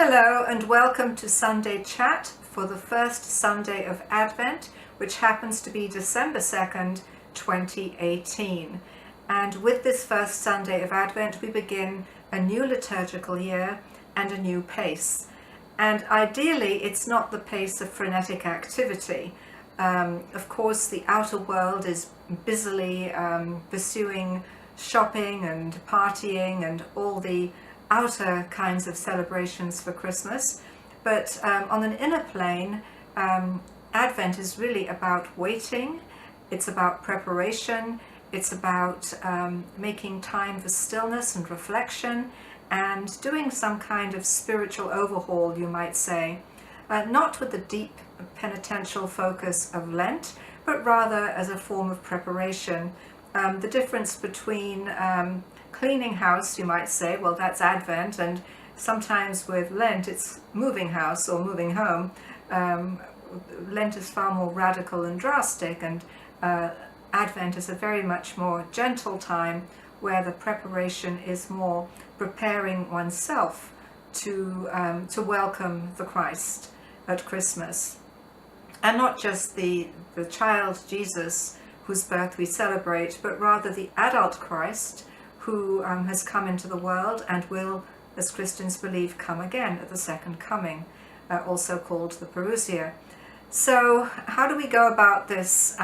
Hello and welcome to Sunday Chat for the first Sunday of Advent, which happens to be December 2nd, 2018. And with this first Sunday of Advent, we begin a new liturgical year and a new pace. And ideally, it's not the pace of frenetic activity. Of course, the outer world is busily pursuing shopping and partying and all the outer kinds of celebrations for Christmas, but on an inner plane, Advent is really about waiting, it's about preparation, it's about making time for stillness and reflection and doing some kind of spiritual overhaul, you might say, not with the deep penitential focus of Lent, but rather as a form of preparation. The difference between cleaning house, you might say, well, that's Advent, and sometimes with Lent it's moving house or moving home. Lent is far more radical and drastic, and Advent is a very much more gentle time where the preparation is more preparing oneself to welcome the Christ at Christmas. And not just the child Jesus whose birth we celebrate, but rather the adult Christ who has come into the world and will, as Christians believe, come again at the second coming, also called the Parousia. So how do we go about this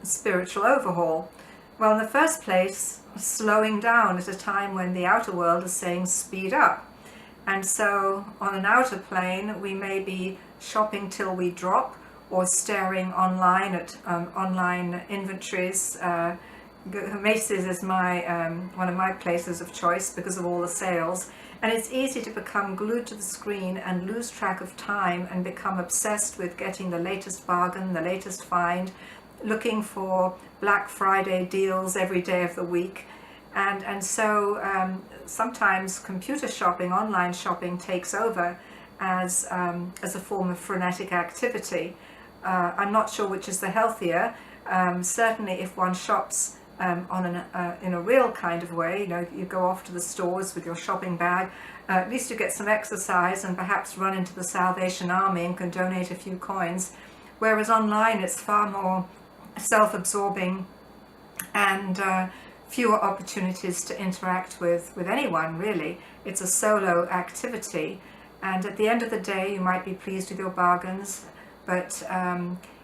spiritual overhaul? Well, in the first place, slowing down at a time when the outer world is saying speed up. And so on an outer plane, we may be shopping till we drop, or staring online at online inventories. Macy's is one of my places of choice because of all the sales, and it's easy to become glued to the screen and lose track of time and become obsessed with getting the latest bargain, the latest find, looking for Black Friday deals every day of the week. And so sometimes computer shopping, online shopping takes over as a form of frenetic activity. I'm not sure which is the healthier. Certainly if one shops in a real kind of way, you go off to the stores with your shopping bag, at least you get some exercise and perhaps run into the Salvation Army and can donate a few coins. Whereas online it's far more self-absorbing and fewer opportunities to interact with anyone, really. It's a solo activity, and at the end of the day you might be pleased with your bargains, but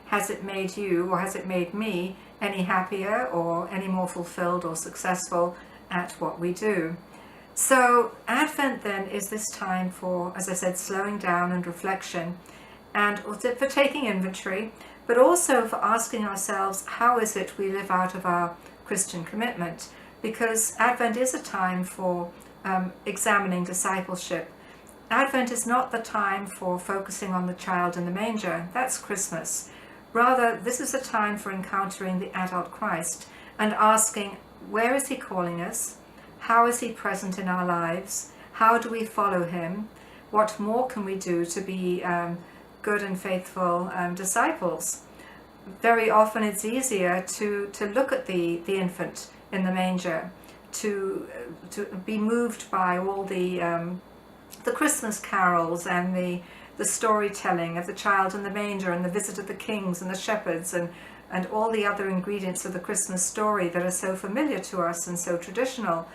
has it made you, or has it made me, any happier or any more fulfilled or successful at what we do? So Advent then is this time for, as I said, slowing down and reflection, and also for taking inventory, but also for asking ourselves, how is it we live out of our Christian commitment? Because Advent is a time for examining discipleship. Advent is not the time for focusing on the child in the manger. That's Christmas. Rather, this is a time for encountering the adult Christ and asking, where is he calling us? How is he present in our lives? How do we follow him? What more can we do to be good and faithful disciples? Very often it's easier to look at the infant in the manger, to be moved by all the Christmas carols and the storytelling of the child in the manger and the visit of the kings and the shepherds and all the other ingredients of the Christmas story that are so familiar to us and so traditional.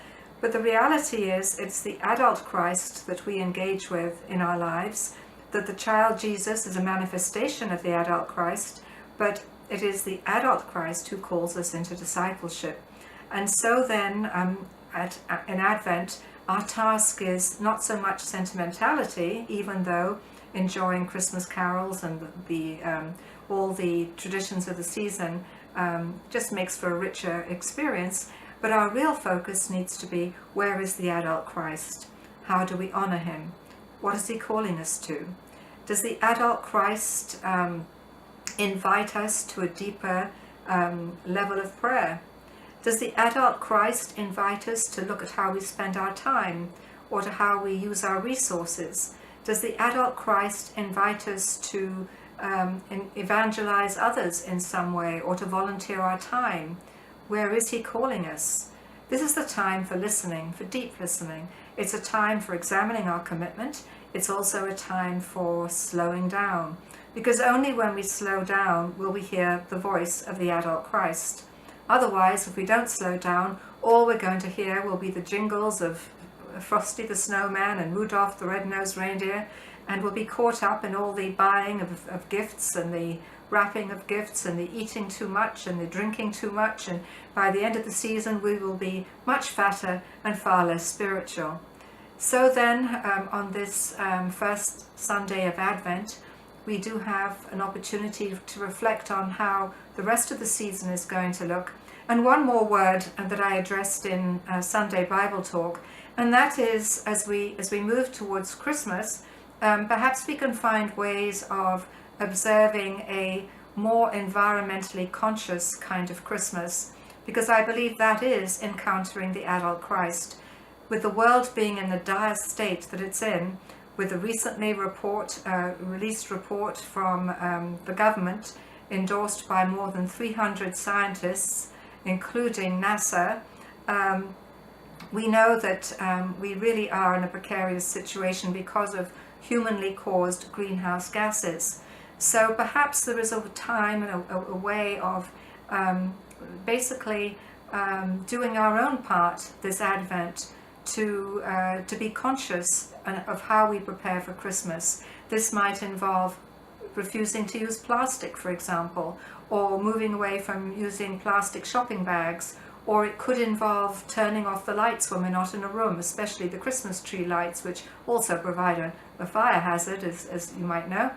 But the reality is, it's the adult Christ that we engage with in our lives, that the child Jesus is a manifestation of the adult Christ, but it is the adult Christ who calls us into discipleship. And so then in Advent, our task is not so much sentimentality, even though enjoying Christmas carols and all the traditions of the season just makes for a richer experience, but our real focus needs to be, where is the adult Christ? How do we honor him? What is he calling us to? Does the adult Christ invite us to a deeper level of prayer? Does the adult Christ invite us to look at how we spend our time or to how we use our resources? Does the adult Christ invite us to evangelize others in some way or to volunteer our time? Where is he calling us? This is the time for listening, for deep listening. It's a time for examining our commitment. it's also a time for slowing down, because only when we slow down will we hear the voice of the adult Christ. Otherwise, if we don't slow down, all we're going to hear will be the jingles of Frosty the Snowman and Rudolph the Red-Nosed Reindeer, and we'll be caught up in all the buying of gifts and the wrapping of gifts and the eating too much and the drinking too much, and by the end of the season we will be much fatter and far less spiritual. So then on this first Sunday of Advent, we do have an opportunity to reflect on how the rest of the season is going to look. And one more word that I addressed in Sunday Bible Talk, and that is, as we move towards Christmas, perhaps we can find ways of observing a more environmentally conscious kind of Christmas, because I believe that is encountering the adult Christ. With the world being in the dire state that it's in, with a recently released report from the government, endorsed by more than 300 scientists, including NASA, we know that we really are in a precarious situation because of humanly caused greenhouse gases. So perhaps there is a time and a way of basically doing our own part this Advent to be conscious of how we prepare for Christmas. This might involve refusing to use plastic, for example, or moving away from using plastic shopping bags, or it could involve turning off the lights when we're not in a room, especially the Christmas tree lights, which also provide a fire hazard, as you might know.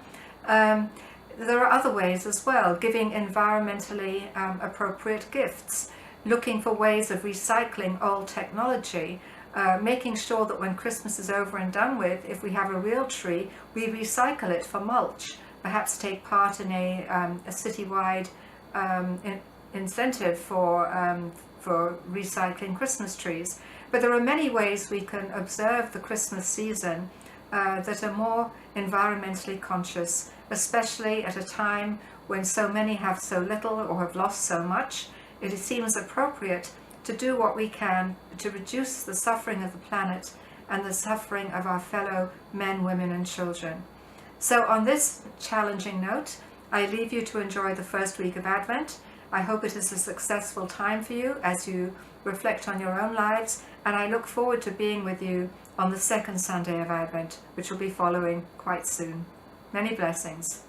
There are other ways as well, giving environmentally appropriate gifts, looking for ways of recycling old technology, making sure that when Christmas is over and done with, if we have a real tree, we recycle it for mulch, perhaps take part in a citywide incentive for recycling Christmas trees. But there are many ways we can observe the Christmas season that are more environmentally conscious, especially at a time when so many have so little or have lost so much. It seems appropriate to do what we can to reduce the suffering of the planet and the suffering of our fellow men, women and children. So on this challenging note, I leave you to enjoy the first week of Advent. I hope it is a successful time for you as you reflect on your own lives, and I look forward to being with you on the second Sunday of Advent, which will be following quite soon. Many blessings.